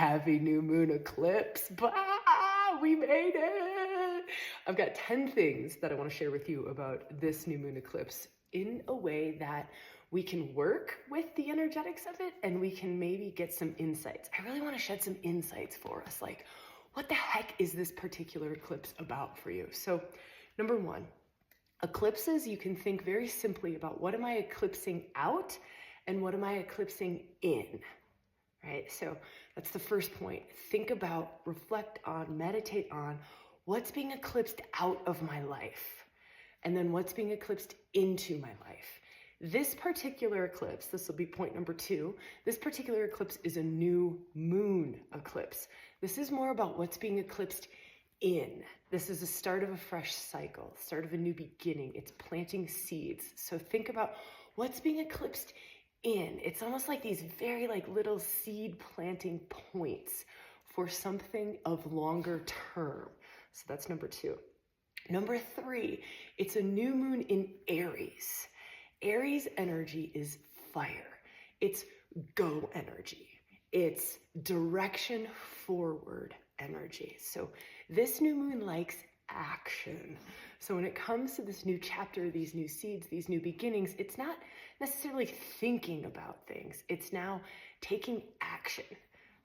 happy new moon eclipse. We made it. I've got 10 things that I want to share with you about this new moon eclipse in a way that we can work with the energetics of it and we can maybe get some insights. I really want to shed some insights for us. Like, what the heck is this particular eclipse about for you? So, number one, eclipses, you can think very simply about what am I eclipsing out and what am I eclipsing in, right? So that's the first point. Think about, reflect on, meditate on what's being eclipsed out of my life and then what's being eclipsed into my life. This particular eclipse, this will be point number 2, this particular eclipse is a new moon eclipse. This is more about what's being eclipsed in. This is the start of a fresh cycle, start of a new beginning. It's planting seeds. So think about what's being eclipsed in. It's almost like these very little seed planting points for something of longer term. So that's number 2. Number 3, it's a new moon in Aries. Aries energy is fire. It's go energy. It's direction forward energy. So this new moon likes action. So when it comes to this new chapter, these new seeds, these new beginnings, it's not necessarily thinking about things. It's now taking action.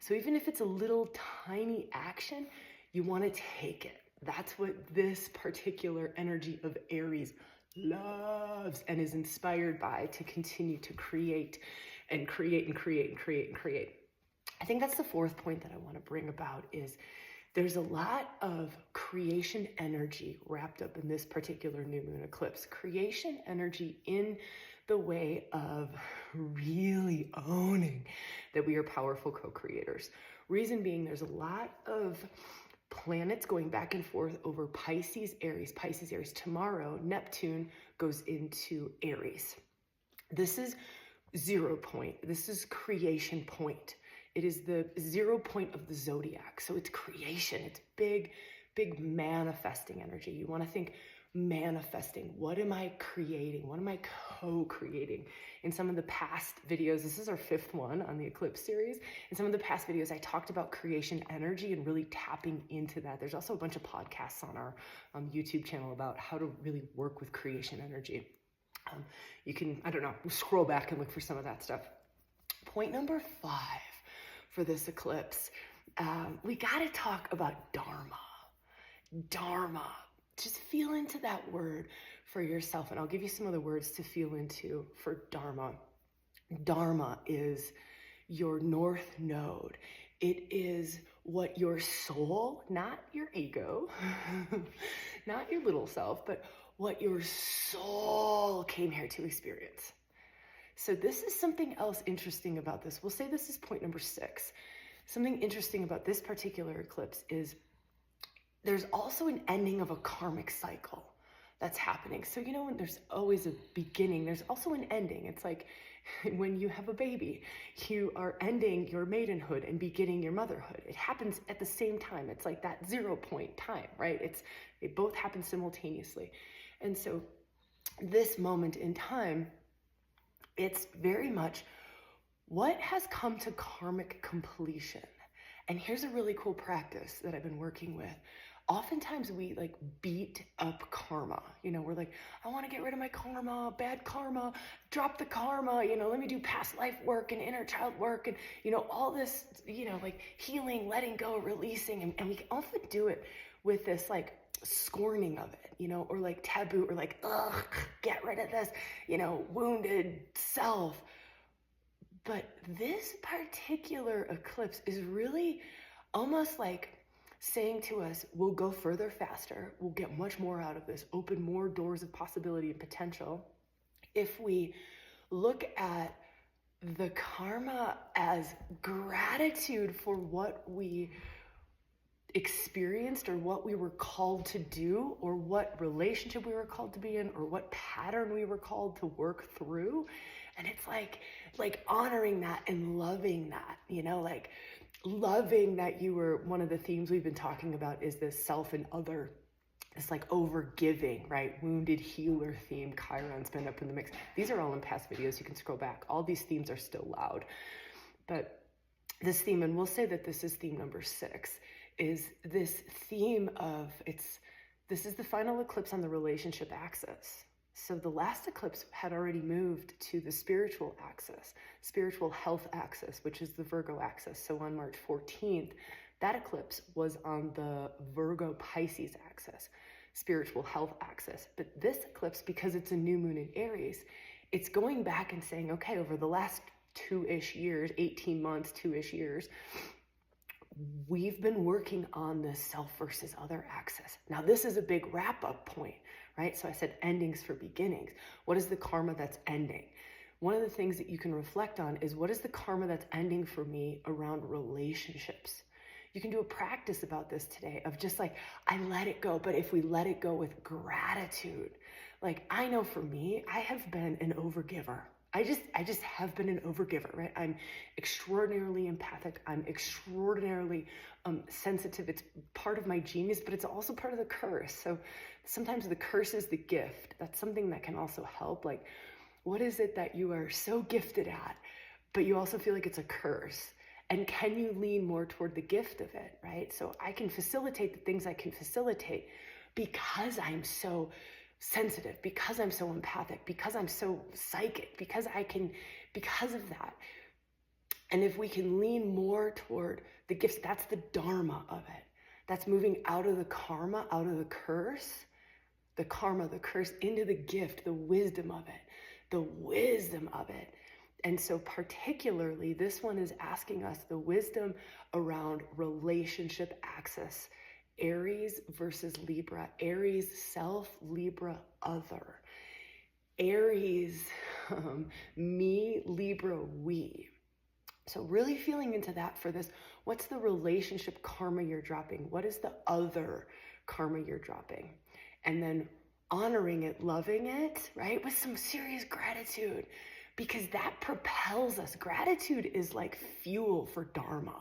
So even if it's a little tiny action, you want to take it. That's what this particular energy of Aries loves and is inspired by to continue to create and create and create and create and create. I think that's the fourth point that I want to bring about is there's a lot of creation energy wrapped up in this particular new moon eclipse. Creation energy in the way of really owning that we are powerful co-creators. Reason being, there's a lot of planets going back and forth over Pisces, Aries, Pisces, Aries. Tomorrow, Neptune goes into Aries. This is 0 point. This is creation point. It is the 0 point of the zodiac. So it's creation. It's big, big manifesting energy. You want to think manifesting. What am I creating? What am I co-creating? In some of the past videos, this is our 5th one on the Eclipse series. In some of the past videos, I talked about creation energy and really tapping into that. There's also a bunch of podcasts on our YouTube channel about how to really work with creation energy. You can, scroll back and look for some of that stuff. Point number 5 for this eclipse, we got to talk about Dharma. Dharma. Just feel into that word for yourself. And I'll give you some other words to feel into for Dharma. Dharma is your north node. It is what your soul, not your ego, not your little self, but what your soul came here to experience. So this is something else interesting about this. We'll say this is point number 6. Something interesting about this particular eclipse is there's also an ending of a karmic cycle that's happening. So, when there's always a beginning, there's also an ending. It's like when you have a baby, you are ending your maidenhood and beginning your motherhood. It happens at the same time. It's like that 0 point time, right? They both happen simultaneously. And so this moment in time, it's very much what has come to karmic completion. And here's a really cool practice that I've been working with. Oftentimes we beat up karma. We're like, I want to get rid of my karma, bad karma, drop the karma, let me do past life work and inner child work and, all this, healing, letting go, releasing. And we often do it with this scorning of it, or taboo or ugh, get rid of this, wounded self. But this particular eclipse is really almost like saying to us, we'll go further faster, we'll get much more out of this, open more doors of possibility and potential if we look at the karma as gratitude for what we experienced or what we were called to do or what relationship we were called to be in or what pattern we were called to work through. And it's like honoring that and loving that, loving that you were, one of the themes we've been talking about is this self and other, this over giving, right? Wounded healer theme. Chiron's been up in the mix. These are all in past videos. You can scroll back. All these themes are still loud. But this theme, and we'll say that this is theme number 6, is this theme of this is the final eclipse on the relationship axis. So the last eclipse had already moved to the spiritual axis, spiritual health axis, which is the Virgo axis. So on March 14th, that eclipse was on the Virgo Pisces axis, spiritual health axis. But this eclipse, because it's a new moon in Aries, it's going back and saying, okay, over the last 2-ish years, 18 months, 2-ish years, we've been working on this self versus other axis. Now, this is a big wrap-up point, right? So I said endings for beginnings. What is the karma that's ending? One of the things that you can reflect on is, what is the karma that's ending for me around relationships? You can do a practice about this today of just like, I let it go, but if we let it go with gratitude, like I know for me, I have been an overgiver. I just have been an overgiver, right? I'm extraordinarily empathic. I'm extraordinarily sensitive. It's part of my genius, but it's also part of the curse. So sometimes the curse is the gift. That's something that can also help. Like, what is it that you are so gifted at, but you also feel like it's a curse? And can you lean more toward the gift of it, right? So I can facilitate the things I can facilitate because I'm so sensitive, because I'm so empathic, because I'm so psychic, because of that. And if we can lean more toward the gifts, that's the Dharma of it. That's moving out of the karma, out of the curse, the karma, the curse, into the gift, the wisdom of it, the wisdom of it. And so particularly, this one is asking us the wisdom around relationship axis. Aries versus Libra. Aries self, Libra other. Aries me, Libra we. So really feeling into that for this. What's the relationship karma you're dropping? What is the other karma you're dropping? And then honoring it, loving it, right? With some serious gratitude, because that propels us. Gratitude is like fuel for Dharma.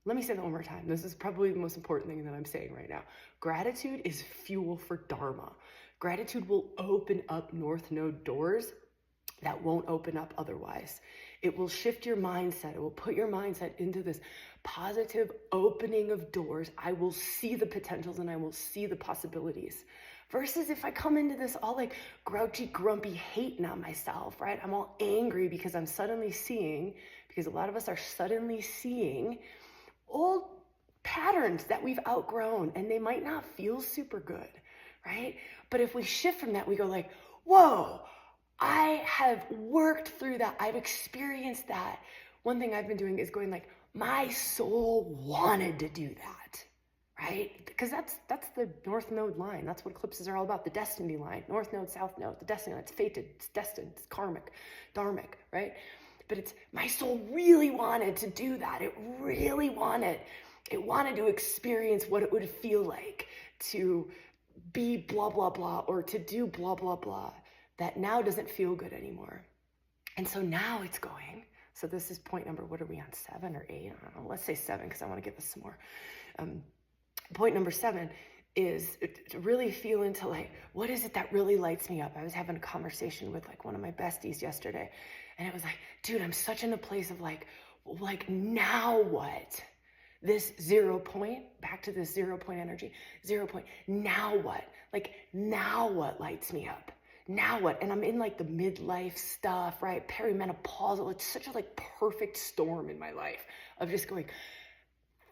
Let me say that one more time. This is probably the most important thing that I'm saying right now. Gratitude is fuel for Dharma. Gratitude will open up North Node doors that won't open up otherwise. It will shift your mindset. It will put your mindset into this positive opening of doors. I will see the potentials and I will see the possibilities. Versus if I come into this all like grouchy, grumpy, hating on myself, right? I'm all angry because I'm suddenly seeing, because a lot of us are suddenly seeing old patterns that we've outgrown, and they might not feel super good, right? But if we shift from that, we go like, whoa, I have worked through that. I've experienced that. One thing I've been doing is going like, my soul wanted to do that, right? Because that's the North Node line. That's what eclipses are all about, the destiny line. North Node, South Node, the destiny line. It's fated, it's destined, it's karmic, dharmic, right? But it's, my soul really wanted to do that. It really wanted. It wanted to experience what it would feel like to be blah, blah, blah, or to do blah, blah, blah. That now doesn't feel good anymore. And so now it's going. So this is point number, what are we on, 7 or 8? I don't know. Let's say 7, because I want to give us some more. Point number 7 is to really feel into like, what is it that really lights me up? I was having a conversation with like one of my besties yesterday. And it was like, dude, I'm such in a place of like now what? This 0 point, back to this 0 point energy, 0 point, now what? Like, now what lights me up? Now what? And I'm in like the midlife stuff, right? Perimenopausal. It's such a like perfect storm in my life of just going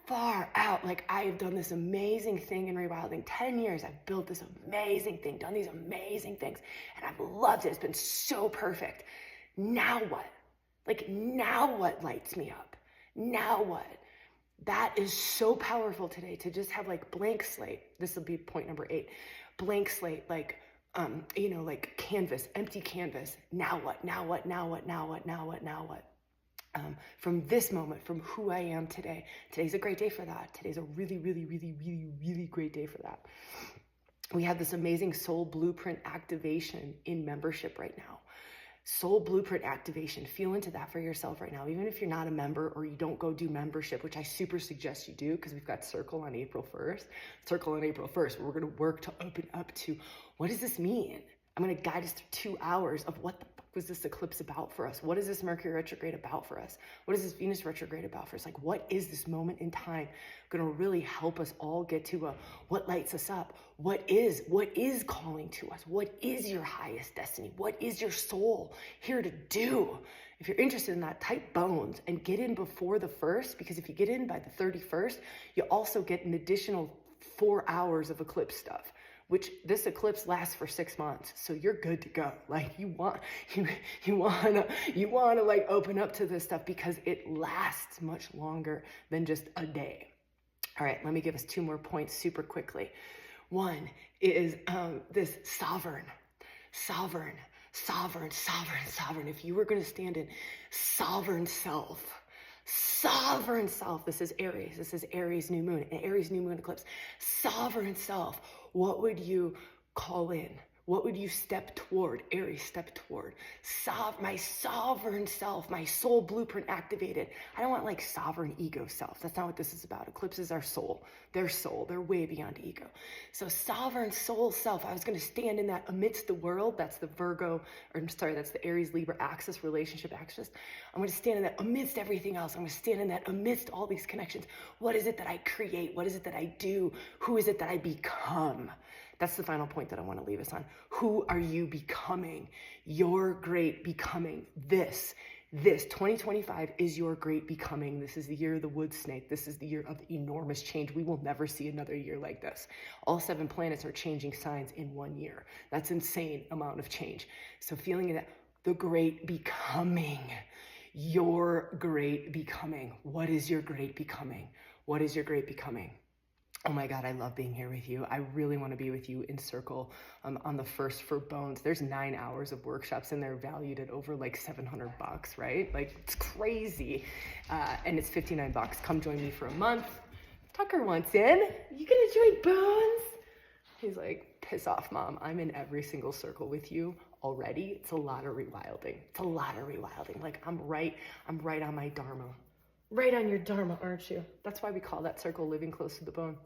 far out. Like, I have done this amazing thing in ReWilding. 10 years, I've built this amazing thing, done these amazing things, and I've loved it. It's been so perfect. Now what? Like, now what lights me up? Now what? That is so powerful today, to just have like blank slate. This will be point number 8. Blank slate, like, like canvas, empty canvas. Now what? Now what? Now what? Now what? Now what? Now what? From this moment, from who I am today. Today's a great day for that. Today's a really, really, really, really, really great day for that. We have this amazing soul blueprint activation in membership right now. Soul blueprint activation. Feel into that for yourself right now. Even if you're not a member or you don't go do membership, which I super suggest you do, because we've got Circle on April 1st. Circle on April 1st, where we're going to work to open up to, what does this mean? I'm going to guide us through 2 hours of what the fuck was this eclipse about for us? What is this Mercury retrograde about for us? What is this Venus retrograde about for us? Like, what is this moment in time going to really help us all get to what lights us up? What is calling to us? What is your highest destiny? What is your soul here to do? If you're interested in that, type bones and get in before the 1st, because if you get in by the 31st, you also get an additional 4 hours of eclipse stuff, which this eclipse lasts for 6 months. So you're good to go. Like you want to like open up to this stuff because it lasts much longer than just a day. All right, let me give us 2 more points super quickly. One is this sovereign. If you were going to stand in sovereign self, this is Aries. This is Aries new moon, an Aries new moon eclipse. Sovereign self. What would you call in? What would you step toward? Aries, step toward. My sovereign self, my soul blueprint activated. I don't want like sovereign ego self. That's not what this is about. Eclipses are soul. They're way beyond ego. So sovereign soul self, I was going to stand in that amidst the world. That's the that's the Aries Libra axis, relationship axis. I'm going to stand in that amidst everything else. I'm going to stand in that amidst all these connections. What is it that I create? What is it that I do? Who is it that I become? That's the final point that I want to leave us on. Who are you becoming? Your great becoming. This 2025 is your great becoming. This is the year of the wood snake. This is the year of enormous change. We will never see another year like this. All 7 planets are changing signs in 1 year. That's insane amount of change. So feeling that the great becoming, your great becoming. What is your great becoming? What is your great becoming? Oh my God, I love being here with you. I really want to be with you in circle on the 1st for bones. There's 9 hours of workshops and they're valued at over like $700, right? Like it's crazy. And it's $59. Come join me for a month. Tucker wants in. You gonna join bones? He's like, piss off, Mom. I'm in every single circle with you already. It's a lot of rewilding. Like I'm right on my Dharma. Right on your Dharma, aren't you? That's why we call that circle living close to the bone.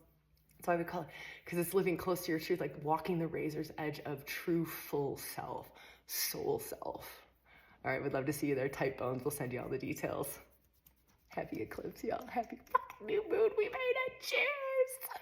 That's why we call it, because it's living close to your truth, like walking the razor's edge of true full self, soul self. All right, would love to see you there. Type bones. We'll send you all the details. Happy eclipse, y'all. Happy fucking new moon. We made it. Cheers.